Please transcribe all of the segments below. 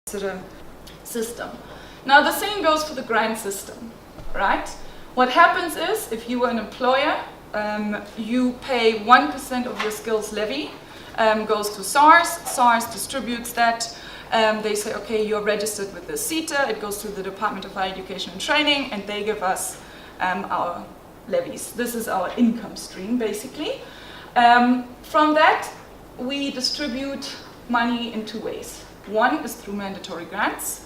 EWSETA system. Now the same goes for the grant system, right? What happens is, if you are an employer, you pay 1% of your skills levy, goes to SARS. SARS distributes that. They say, okay, you're registered with the SETA. It goes to the Department of Higher Education and Training, and they give us our levies. This is our income stream, basically. From that, we distribute money in two ways. One is through mandatory grants.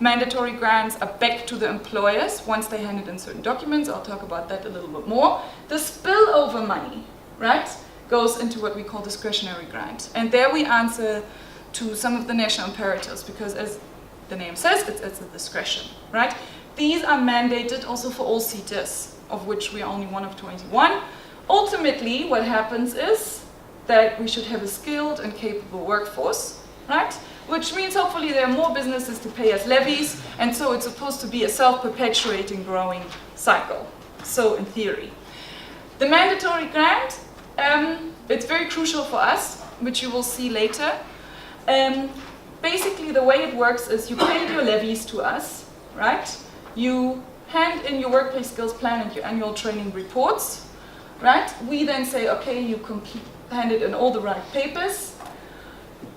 Mandatory grants are back to the employers once they handed in certain documents. I'll talk about that a little bit more. The spillover money, right, goes into what we call discretionary grant. And there we answer to some of the national imperatives, because as the name says, it's at the discretion, right? These are mandated also for all SETAs, of which we are only one of 21. Ultimately, what happens is that we should have a skilled and capable workforce, right? Which means hopefully there are more businesses to pay us levies, and so it's supposed to be a self-perpetuating growing cycle, so in theory. The mandatory grant, it's very crucial for us, which you will see later. Basically the way it works is you pay your levies to us, right? You hand in your workplace skills plan and your annual training reports, right? We then say, okay, you handed in all the right papers.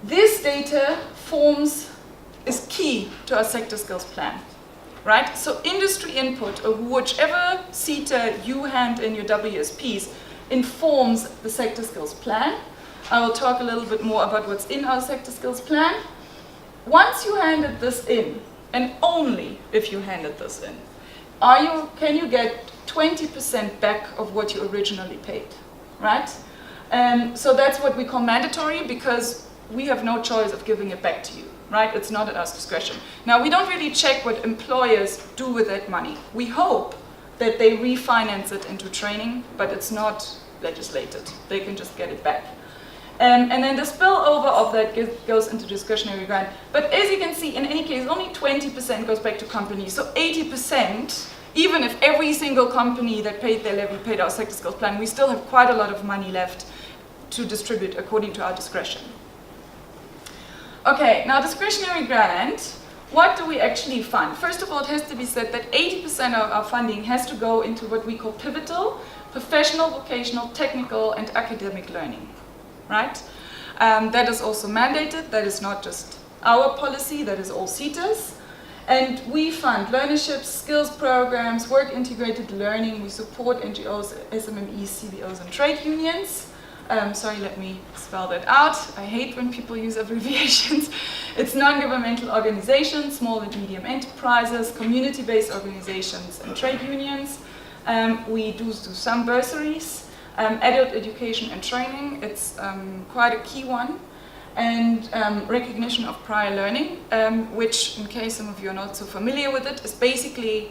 This data is key to our sector skills plan, right? So industry input, or whichever SETA you hand in your WSPs, informs the sector skills plan. I will talk a little bit more about what's in our sector skills plan. Once you handed this in, and only if you handed this in, can you get 20% back of what you originally paid, right? So that's what we call mandatory, because we have no choice of giving it back to you, right? It's not at our discretion. Now, we don't really check what employers do with that money. We hope that they refinance it into training, but it's not legislated. They can just get it back. And then the spillover of that goes into discretionary grant. But as you can see, in any case, only 20% goes back to companies. So 80%, even if every single company that paid their levy paid our sector skills plan, we still have quite a lot of money left to distribute according to our discretion. Okay, now discretionary grant, what do we actually fund? First of all, it has to be said that 80% of our funding has to go into what we call pivotal, professional, vocational, technical, and academic learning, right? That is also mandated. That is not just our policy, that is all SETAs. And we fund learnerships, skills programs, work-integrated learning. We support NGOs, SMMEs, CBOs, and trade unions. Sorry, let me spell that out. I hate when people use abbreviations. It's non-governmental organizations, small and medium enterprises, community-based organizations, and trade unions. We do some bursaries, adult education and training. It's quite a key one. And recognition of prior learning, which, in case some of you are not so familiar with it, is basically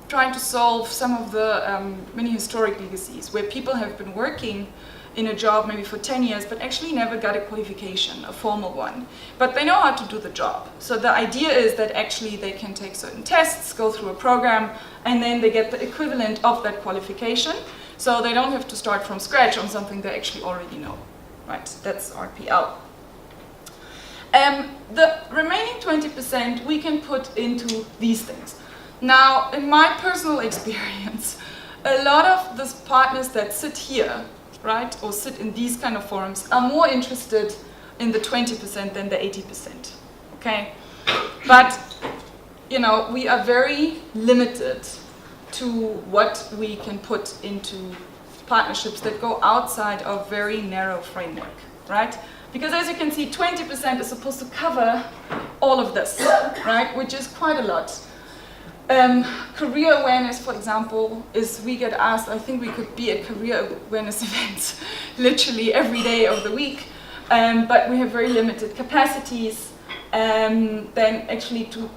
trying to solve some of the many historic legacies where people have been working in a job maybe for 10 years but actually never got a qualification, a formal one. But they know how to do the job. So the idea is that actually they can take certain tests, go through a program, and then they get the equivalent of that qualification. So they don't have to start from scratch on something they actually already know. Right, that's RPL. The remaining 20% we can put into these things. Now, in my personal experience, a lot of the partners that sit here, right, or sit in these kind of forums are more interested in the 20% than the 80%, okay? But, you know, we are very limited to what we can put into partnerships that go outside of very narrow framework, right? Because as you can see, 20% is supposed to cover all of this, right? Which is quite a lot. Career awareness, for example, is we get asked, I think we could be at career awareness events literally every day of the week, but we have very limited capacities. Then actually to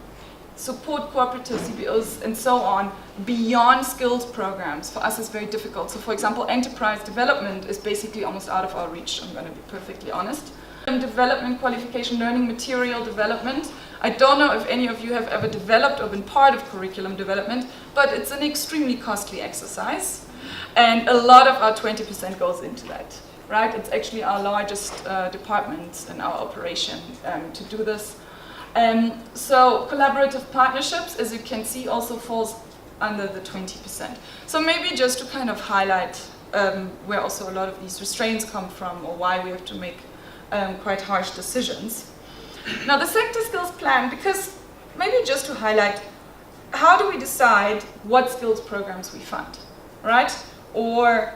support cooperatives, CBOs, and so on, beyond skills programs, for us is very difficult. So for example, enterprise development is basically almost out of our reach, I'm going to be perfectly honest. Development, qualification, learning material development. I don't know if any of you have ever developed or been part of curriculum development, but it's an extremely costly exercise. And a lot of our 20% goes into that, right? It's actually our largest department in our operation to do this. So collaborative partnerships, as you can see, also falls under the 20%. So maybe just to kind of highlight where also a lot of these restraints come from, or why we have to make quite harsh decisions. Now the sector skills plan, because maybe just to highlight, how do we decide what skills programs we fund, right? Or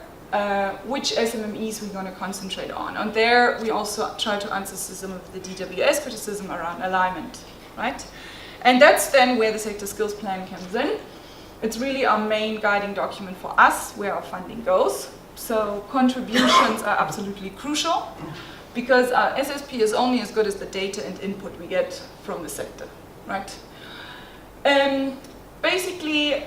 which SMMEs we're going to concentrate on. And there we also try to answer some of the DWS criticism around alignment, right? And that's then where the sector skills plan comes in. It's really our main guiding document for us, where our funding goes. So contributions are absolutely crucial, because our SSP is only as good as the data and input we get from the sector, right? Basically,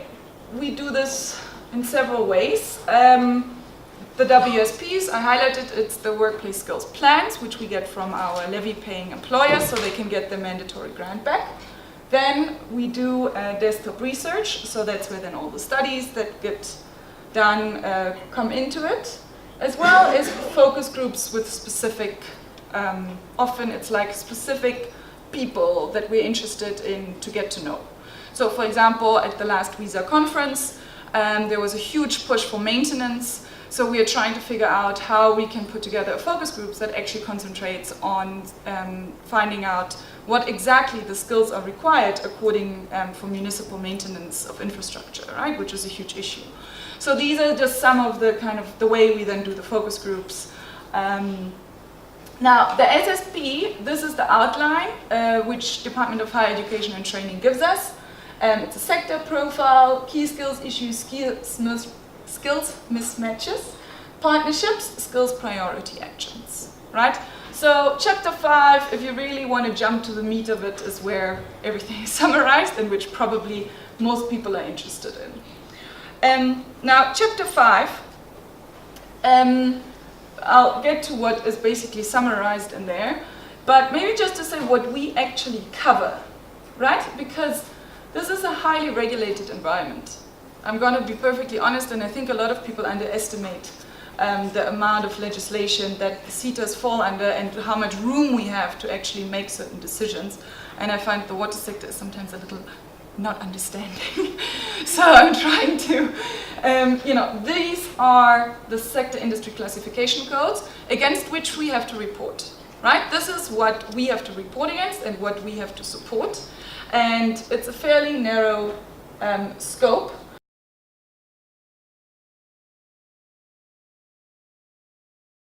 we do this in several ways. The WSPs, I highlighted, it's the workplace skills plans, which we get from our levy-paying employers, so they can get the mandatory grant back. Then we do desktop research, so that's where then all the studies that get done come into it, as well as focus groups with specific, often it's like specific people that we're interested in to get to know. So for example, at the last visa conference, there was a huge push for maintenance. So we are trying to figure out how we can put together a focus group that actually concentrates on finding out what exactly the skills are required according for municipal maintenance of infrastructure, right? Which is a huge issue. So these are just some of the kind of the way we then do the focus groups. Now the SSP, this is the outline which Department of Higher Education and Training gives us. It's a sector profile, key skills issues, skills mismatches, partnerships, skills priority actions, right? So chapter 5, if you really want to jump to the meat of it, is where everything is summarized and which probably most people are interested in. Now chapter 5, I'll get to what is basically summarized in there, but maybe just to say what we actually cover, right? Because this is a highly regulated environment. I'm going to be perfectly honest, and I think a lot of people underestimate the amount of legislation that the SETAs fall under and how much room we have to actually make certain decisions. And I find the water sector is sometimes a little not understanding. So I'm trying to, these are the sector industry classification codes against which we have to report, right? This is what we have to report against and what we have to support. And it's a fairly narrow scope.